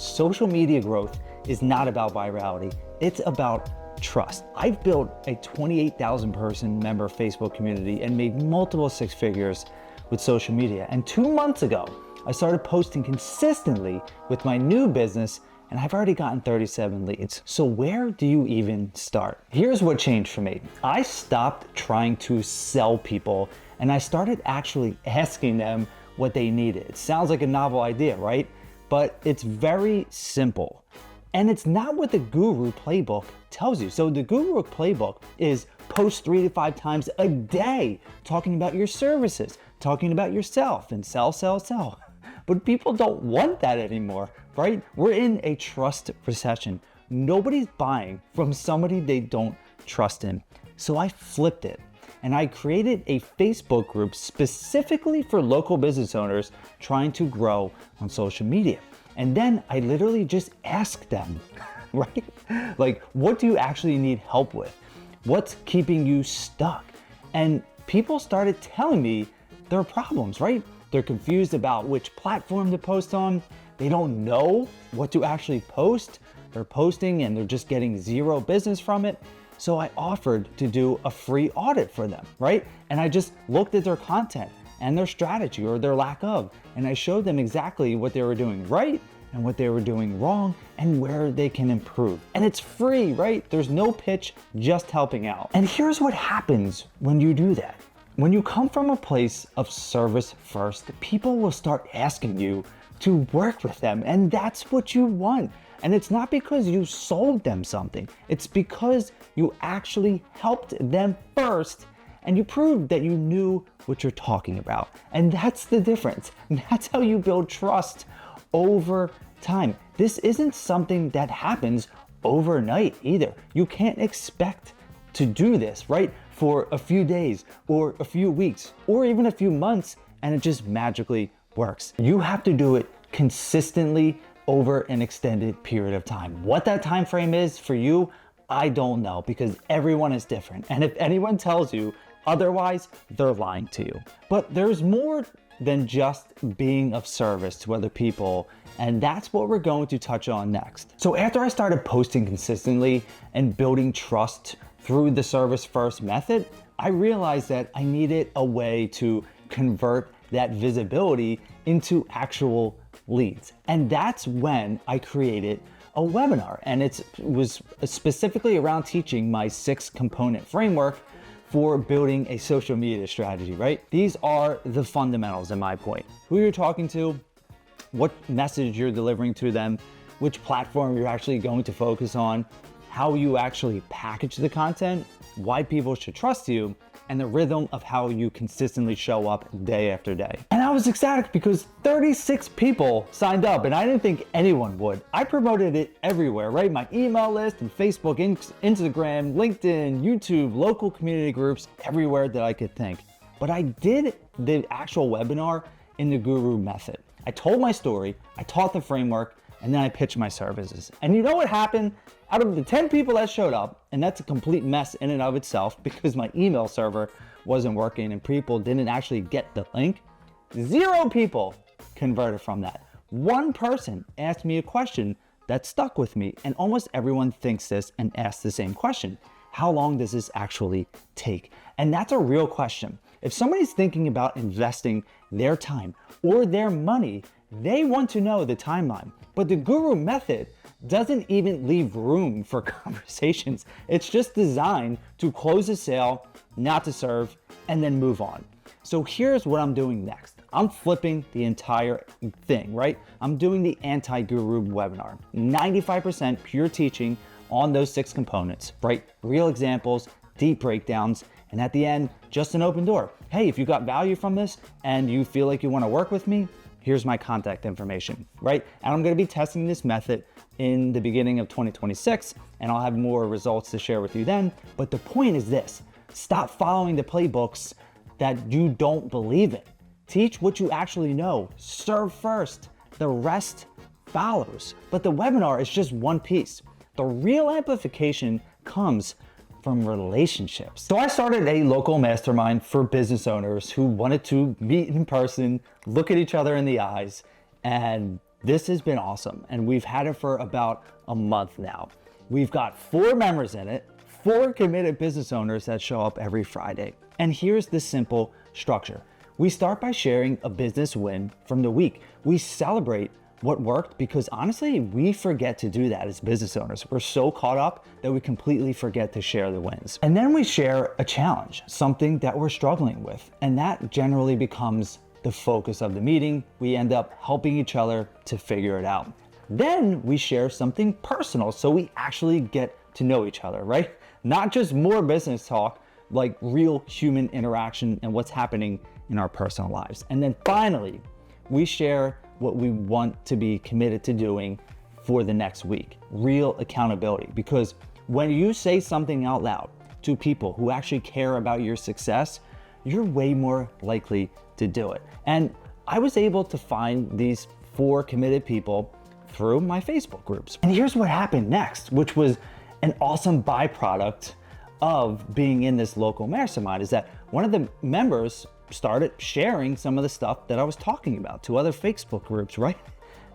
social media growth is not about virality. It's about trust. I've built a 28,000 person member Facebook community and made multiple six figures with social media. And 2 months ago, I started posting consistently with my new business, and I've already gotten 37 leads. So where do you even start? Here's what changed for me. I stopped trying to sell people, and I started actually asking them what they needed. It sounds like a novel idea, right? But it's very simple. And it's not what the guru playbook tells you. So the guru playbook is post 3 to 5 times a day, talking about your services, talking about yourself, and sell, sell, sell. But people don't want that anymore, right? We're in a trust recession. Nobody's buying from somebody they don't trust in. So I flipped it, and I created a Facebook group specifically for local business owners trying to grow on social media. And then I literally just asked them, right? Like, what do you actually need help with? What's keeping you stuck? And people started telling me their problems, right? They're confused about which platform to post on. They don't know what to actually post. They're posting and they're just getting zero business from it. So I offered to do a free audit for them, right? And I just looked at their content and their strategy or their lack of, and I showed them exactly what they were doing right and what they were doing wrong and where they can improve. And it's free, right? There's no pitch, just helping out. And here's what happens when you do that. When you come from a place of service first, people will start asking you to work with them, and that's what you want. And it's not because you sold them something, it's because you actually helped them first and you proved that you knew what you're talking about. And that's the difference. That's how you build trust over time. This isn't something that happens overnight either. You can't expect to do this, right? For a few days or a few weeks or even a few months, and it just magically works. You have to do it consistently over an extended period of time. What that time frame is for you, I don't know, because everyone is different. And if anyone tells you otherwise, they're lying to you. But there's more than just being of service to other people, and that's what we're going to touch on next. So after I started posting consistently and building trust through the service first method, I realized that I needed a way to convert that visibility into actual leads. And that's when I created a webinar, and it was specifically around teaching my 6-component framework for building a social media strategy, right? These are the fundamentals in my point. Who you're talking to, what message you're delivering to them, which platform you're actually going to focus on, how you actually package the content, why people should trust you, and the rhythm of how you consistently show up day after day. And I was ecstatic because 36 people signed up, and I didn't think anyone would. I promoted it everywhere, right? My email list and Facebook, Instagram, LinkedIn, YouTube, local community groups, everywhere that I could think. But I did the actual webinar in the guru method. I told my story, I taught the framework, and then I pitched my services. And you know what happened? Out of the 10 people that showed up, and that's a complete mess in and of itself because my email server wasn't working and people didn't actually get the link, 0 people converted from that. 1 person asked me a question that stuck with me, and almost everyone thinks this and asks the same question. How long does this actually take? And that's a real question. If somebody's thinking about investing their time or their money, they want to know the timeline. But the guru method doesn't even leave room for conversations. It's just designed to close a sale, not to serve, and then move on. So here's what I'm doing next. I'm flipping the entire thing, right? I'm doing the anti-guru webinar. 95% pure teaching on those 6 components, right? Real examples, deep breakdowns, and at the end, just an open door. Hey, if you got value from this and you feel like you want to work with me, here's my contact information, right? And I'm gonna be testing this method in the beginning of 2026, and I'll have more results to share with you then. But the point is this: stop following the playbooks that you don't believe in. Teach what you actually know, serve first, the rest follows. But the webinar is just one piece. The real amplification comes from relationships. So I started a local mastermind for business owners who wanted to meet in person, look at each other in the eyes, and This has been awesome, and we've had it for about a month now. We've got 4 members in it, 4 committed business owners that show up every Friday. And here's the simple structure. We start by sharing a business win from the week. We celebrate what worked because honestly, we forget to do that as business owners. We're so caught up that we completely forget to share the wins. And then we share a challenge, something that we're struggling with. And that generally becomes the focus of the meeting. We end up helping each other to figure it out. Then we share something personal so we actually get to know each other, right? Not just more business talk, like real human interaction and what's happening in our personal lives. And then finally, we share what we want to be committed to doing for the next week, real accountability. Because when you say something out loud to people who actually care about your success, you're way more likely to do it. And I was able to find these 4 committed people through my Facebook groups. And here's what happened next, which was an awesome byproduct of being in this local mastermind, is that one of the members started sharing some of the stuff that I was talking about to other Facebook groups, right?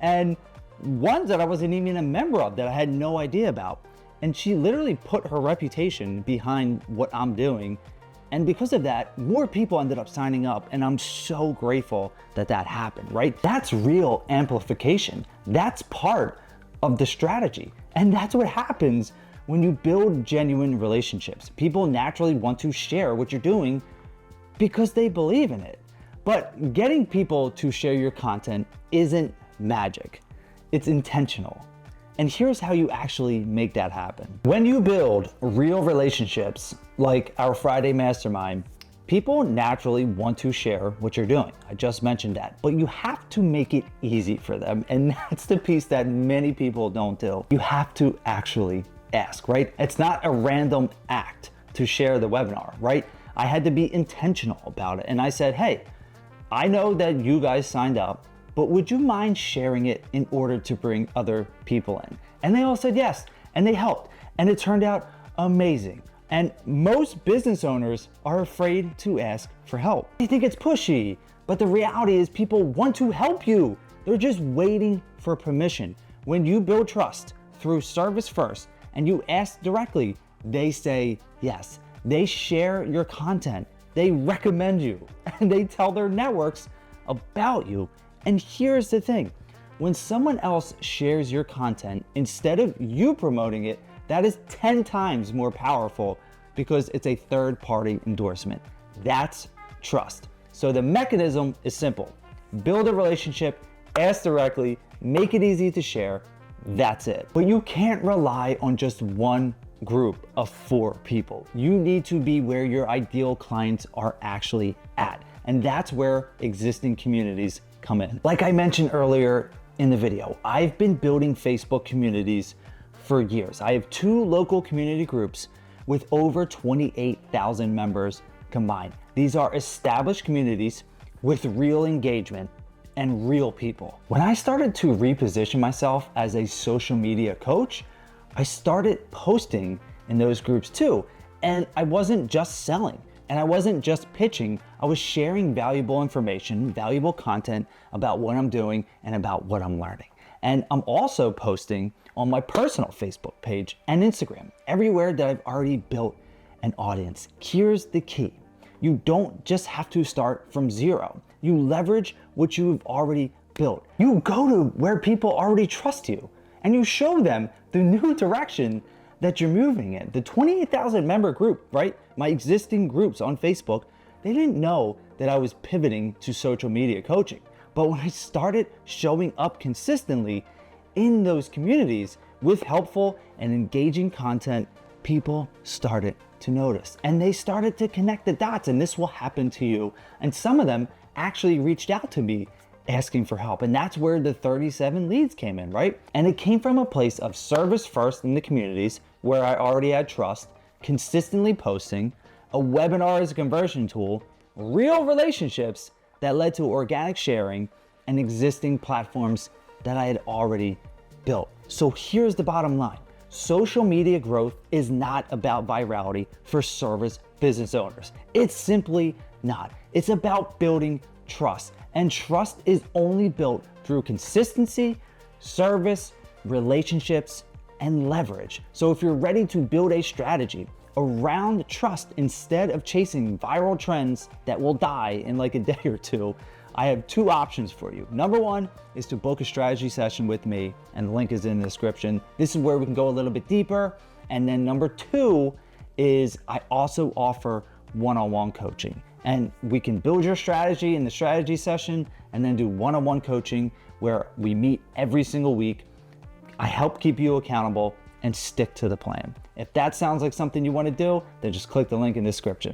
And ones that I wasn't even a member of that I had no idea about. And she literally put her reputation behind what I'm doing. And because of that, more people ended up signing up. And I'm so grateful that that happened, right? That's real amplification. That's part of the strategy. And that's what happens when you build genuine relationships. People naturally want to share what you're doing because they believe in it. But getting people to share your content isn't magic. It's intentional. And here's how you actually make that happen. When you build real relationships, like our Friday Mastermind, people naturally want to share what you're doing. I just mentioned that. But you have to make it easy for them. And that's the piece that many people don't do. You have to actually ask, right? It's not a random act to share the webinar, right? I had to be intentional about it. And I said, hey, I know that you guys signed up, but would you mind sharing it in order to bring other people in? And they all said yes, and they helped. And it turned out amazing. And most business owners are afraid to ask for help. They think it's pushy, but the reality is people want to help you. They're just waiting for permission. When you build trust through service first and you ask directly, they say yes. They share your content, they recommend you, and they tell their networks about you. And here's the thing, when someone else shares your content, instead of you promoting it, that is 10 times more powerful because it's a third-party endorsement. That's trust. So the mechanism is simple. Build a relationship, ask directly, make it easy to share, that's it. But you can't rely on just one group of 4 people. You need to be where your ideal clients are actually at. And that's where existing communities come in. Like I mentioned earlier in the video, I've been building Facebook communities for years. I have 2 local community groups with over 28,000 members combined. These are established communities with real engagement and real people. When I started to reposition myself as a social media coach, I started posting in those groups too. And I wasn't just selling and I wasn't just pitching. I was sharing valuable information, valuable content about what I'm doing and about what I'm learning. And I'm also posting on my personal Facebook page and Instagram, everywhere that I've already built an audience. Here's the key. You don't just have to start from zero. You leverage what you've already built. You go to where people already trust you and you show them the new direction that you're moving in. The 28,000 member group, right? My existing groups on Facebook, they didn't know that I was pivoting to social media coaching. But when I started showing up consistently in those communities with helpful and engaging content, people started to notice and they started to connect the dots, and this will happen to you. And some of them actually reached out to me asking for help. And that's where the 37 leads came in, right? And it came from a place of service first in the communities where I already had trust, consistently posting, a webinar as a conversion tool, real relationships that led to organic sharing, and existing platforms that I had already built. So here's the bottom line. Social media growth is not about virality for service business owners. It's simply not. It's about building trust. And trust is only built through consistency, service, relationships, and leverage. So if you're ready to build a strategy around trust instead of chasing viral trends that will die in like a day or two, I have two options for you. Number one is to book a strategy session with me, and the link is in the description. This is where we can go a little bit deeper. And then number two is I also offer one-on-one coaching. And we can build your strategy in the strategy session and then do one-on-one coaching where we meet every single week. I help keep you accountable and stick to the plan. If that sounds like something you want to do, then just click the link in the description.